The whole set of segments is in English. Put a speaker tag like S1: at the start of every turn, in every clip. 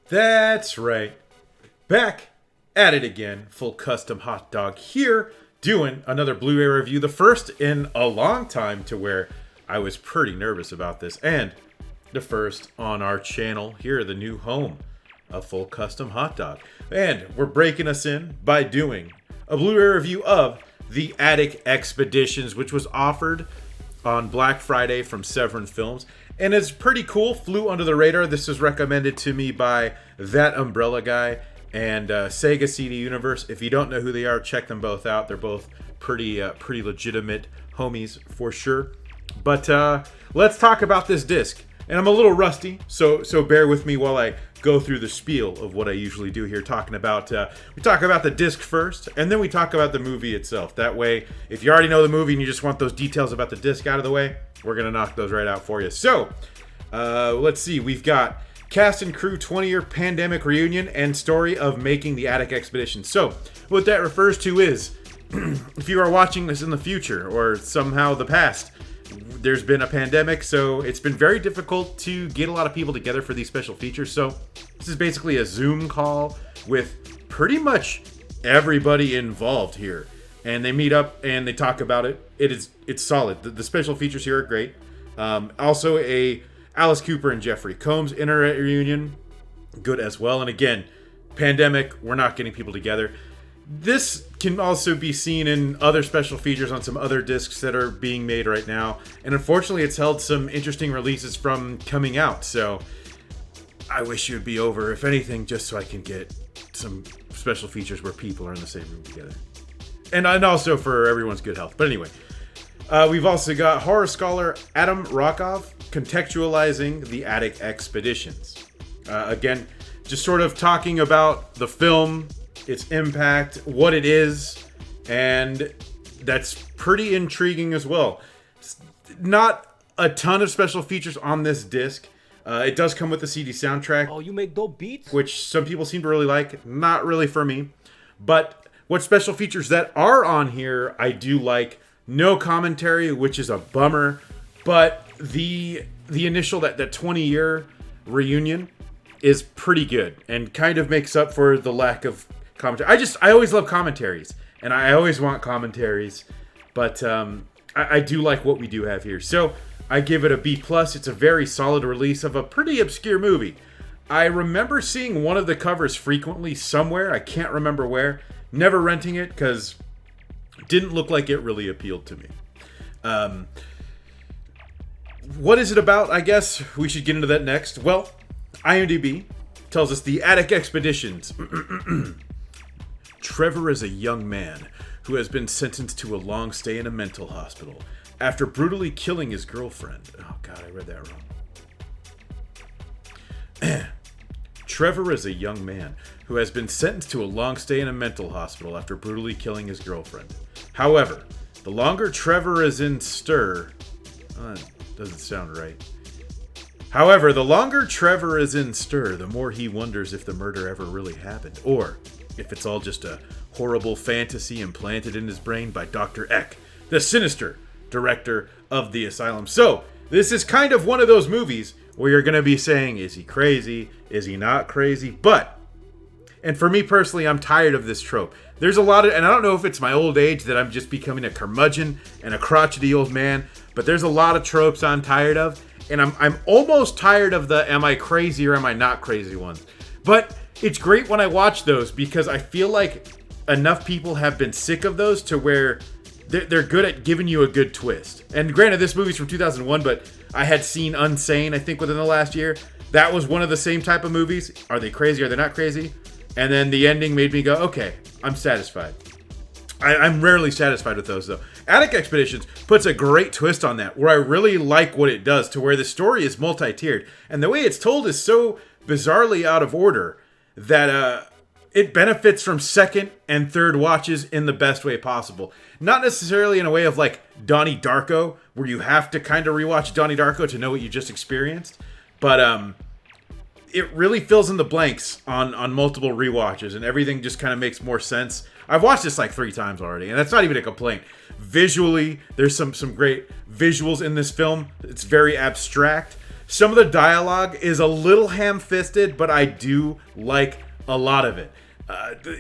S1: That's right. Back at it again. Full custom hot dog here, doing another Blu-ray review. The first in a long time, to where I was pretty nervous about this. And the first on our channel here, the new home of Full Custom Hot Dog. And we're breaking us in by doing a Blu-ray review of The Attic Expeditions, which was offered on Black Friday from Severin Films. And it's pretty cool. Flew under the radar. This was recommended to me by That Umbrella Guy and Sega CD Universe. If you don't know who they are, check them both out. They're both pretty legitimate homies for sure. But let's talk about this disc. And I'm a little rusty, so bear with me while I go through the spiel of what I usually do here, talking about, we talk about the disc first, and then we talk about the movie itself. That way, if you already know the movie and you just want those details about the disc out of the way, we're going to knock those right out for you. So, let's see, we've got Kasten crew 20-year pandemic reunion and story of making the Attic Expedition. So, what that refers to is, if you are watching this in the future, or somehow the past, there's been a pandemic, so it's been very difficult to get a lot of people together for these special features. So this is basically a Zoom call with pretty much everybody involved here, and they meet up and they talk about it. It's solid. The special features here are great. Also a Alice Cooper and Jeffrey Combs internet reunion, good as well. And again, pandemic, we're not getting people together. This can also be seen in other special features on some other discs that are being made right now. And unfortunately, it's held some interesting releases from coming out. So I wish it would be over, if anything, just so I can get some special features where people are in the same room together. And also for everyone's good health. But anyway, we've also got horror scholar Adam Rokov contextualizing the Attic Expeditions. Again, just sort of talking about the film, its impact, what it is, and that's pretty intriguing as well. Not a ton of special features on this disc. It does come with the CD soundtrack.
S2: Oh, you make dope beats?
S1: Which some people seem to really like. Not really for me. But what special features that are on here, I do like. No commentary, which is a bummer. But the initial, that 20-year reunion is pretty good and kind of makes up for the lack of commentary. I always love commentaries, and I always want commentaries, but I do like what we do have here. So I give it a B+. It's a very solid release of a pretty obscure movie. I remember seeing one of the covers frequently somewhere. I can't remember where. Never renting it because it didn't look like it really appealed to me. What is it about? I guess we should get into that next. Well, IMDb tells us The Attic Expeditions. Trevor is a young man who has been sentenced to a long stay in a mental hospital after brutally killing his girlfriend. Oh god, I read that wrong. Trevor is a young man who has been sentenced to a long stay in a mental hospital after brutally killing his girlfriend. However, the longer Trevor is in stir... doesn't sound right. However, the longer Trevor is in stir, the more he wonders if the murder ever really happened, or if it's all just a horrible fantasy implanted in his brain by Dr. Eck, the sinister director of the asylum. So, this is kind of one of those movies where you're going to be saying, is he crazy? Is he not crazy? And for me personally, I'm tired of this trope. There's a lot of, and I don't know if it's my old age that I'm just becoming a curmudgeon and a crotchety old man, but there's a lot of tropes I'm tired of, and I'm almost tired of the am I crazy or am I not crazy ones. But it's great when I watch those because I feel like enough people have been sick of those to where they're good at giving you a good twist. And granted, this movie's from 2001, but I had seen Unsane, I think, within the last year. That was one of the same type of movies. Are they crazy? Are they not crazy? And then the ending made me go, okay, I'm satisfied. I'm rarely satisfied with those, though. Attic Expeditions puts a great twist on that, where I really like what it does, to where the story is multi-tiered. And the way it's told is so bizarrely out of order that it benefits from second and third watches in the best way possible. Not necessarily in a way of like Donnie Darko, where you have to kind of rewatch Donnie Darko to know what you just experienced. But it really fills in the blanks on multiple rewatches, and everything just kind of makes more sense. I've watched this like 3 times already, and that's not even a complaint. Visually, there's some great visuals in this film. It's very abstract. Some of the dialogue is a little ham-fisted, but I do like a lot of it.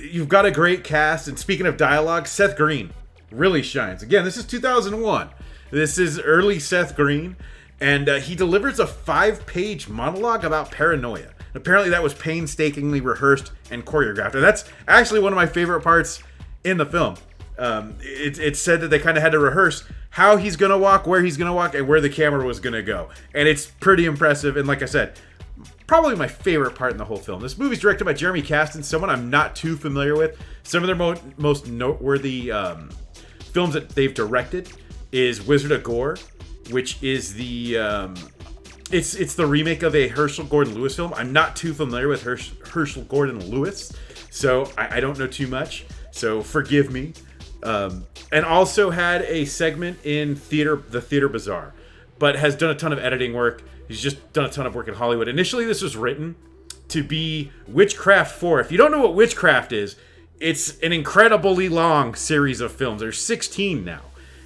S1: You've got a great cast, and speaking of dialogue, Seth Green really shines. Again, this is 2001. This is early Seth Green, and he delivers a 5-page monologue about paranoia. Apparently that was painstakingly rehearsed and choreographed, and that's actually one of my favorite parts in the film. It's said that they kind of had to rehearse how he's going to walk, where he's going to walk, and where the camera was going to go. And it's pretty impressive, and like I said, probably my favorite part in the whole film. This movie's directed by Jeremy Kasten, someone I'm not too familiar with. Some of their most noteworthy films that they've directed is Wizard of Gore, which is the it's the remake of a Herschel Gordon Lewis film. I'm not too familiar with Herschel Gordon Lewis, so I don't know too much. So forgive me. And also had a segment in the Theater Bazaar, but has done a ton of editing work. He's just done a ton of work in Hollywood. Initially, this was written to be Witchcraft 4. If you don't know what Witchcraft is, it's an incredibly long series of films. There's 16 now.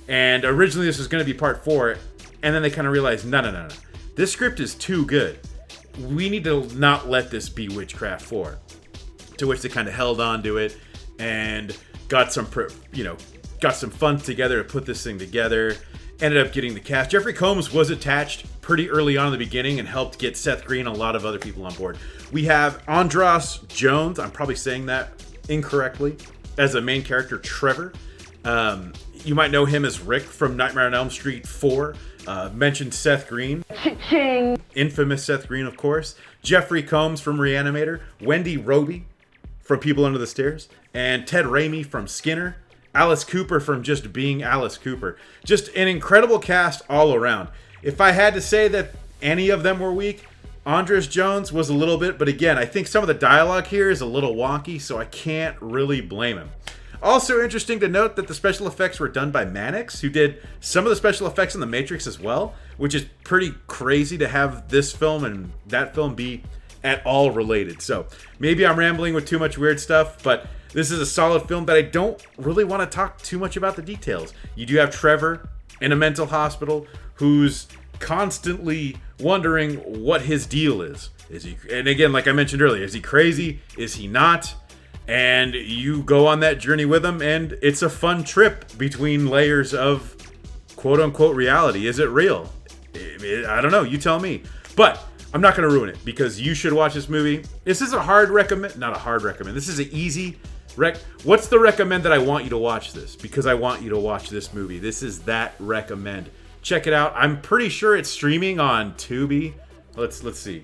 S1: And originally this was going to be part 4, and then they kind of realized, no. This script is too good. We need to not let this be Witchcraft 4. To which they kind of held on to it and got some funds together to put this thing together. Ended up getting the cast. Jeffrey Combs was attached pretty early on in the beginning and helped get Seth Green and a lot of other people on board. We have Andras Jones, I'm probably saying that incorrectly, as the main character, Trevor. You might know him as Rick from Nightmare on Elm Street 4. Mentioned Seth Green. Cha-ching. Infamous Seth Green, of course. Jeffrey Combs from Reanimator. Wendy Roby from People Under the Stairs. And Ted Raimi from Skinner. Alice Cooper from just being Alice Cooper. Just an incredible cast all around. If I had to say that any of them were weak, Andras Jones was a little bit, but again, I think some of the dialogue here is a little wonky, so I can't really blame him. Also interesting to note that the special effects were done by Mannix, who did some of the special effects in The Matrix as well, which is pretty crazy to have this film and that film be at all related. So maybe I'm rambling with too much weird stuff, but this is a solid film that I don't really want to talk too much about the details. You do have Trevor in a mental hospital who's constantly wondering what his deal is. And again, like I mentioned earlier, is he crazy? Is he not? And you go on that journey with him, and it's a fun trip between layers of quote-unquote reality. Is it real? I don't know. You tell me. But I'm not going to ruin it because you should watch this movie. This is a hard recommend. Not a hard recommend. This is an easy what's the recommend that I want you to watch this? Because I want you to watch this movie. This is that recommend. Check it out. I'm pretty sure it's streaming on Tubi. Let's see.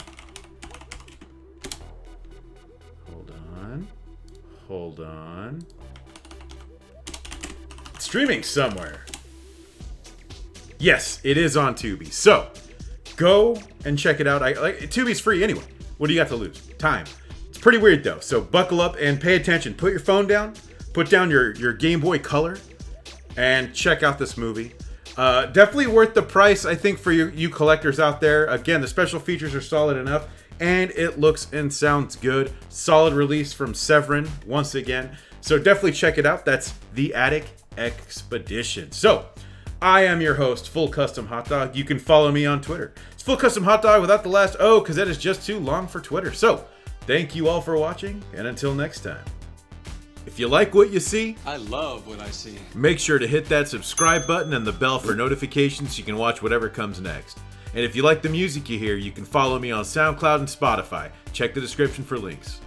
S1: Hold on. It's streaming somewhere. Yes, it is on Tubi. So, go and check it out. Tubi's free anyway. What do you got to lose? Time. It's pretty weird though. So buckle up and pay attention. Put your phone down. Put down your Game Boy Color and check out this movie. Definitely worth the price, I think, for you collectors out there. Again, the special features are solid enough, and it looks and sounds good. Solid release from Severin, once again. So definitely check it out. That's The Attic Expedition. So, I am your host, Full Custom Hot Dog. You can follow me on Twitter. It's Full Custom Hot Dog without the last O, because that is just too long for Twitter. So, thank you all for watching, and until next time. If you like what you see,
S2: I love what I see.
S1: Make sure to hit that subscribe button and the bell for notifications so you can watch whatever comes next. And if you like the music you hear, you can follow me on SoundCloud and Spotify. Check the description for links.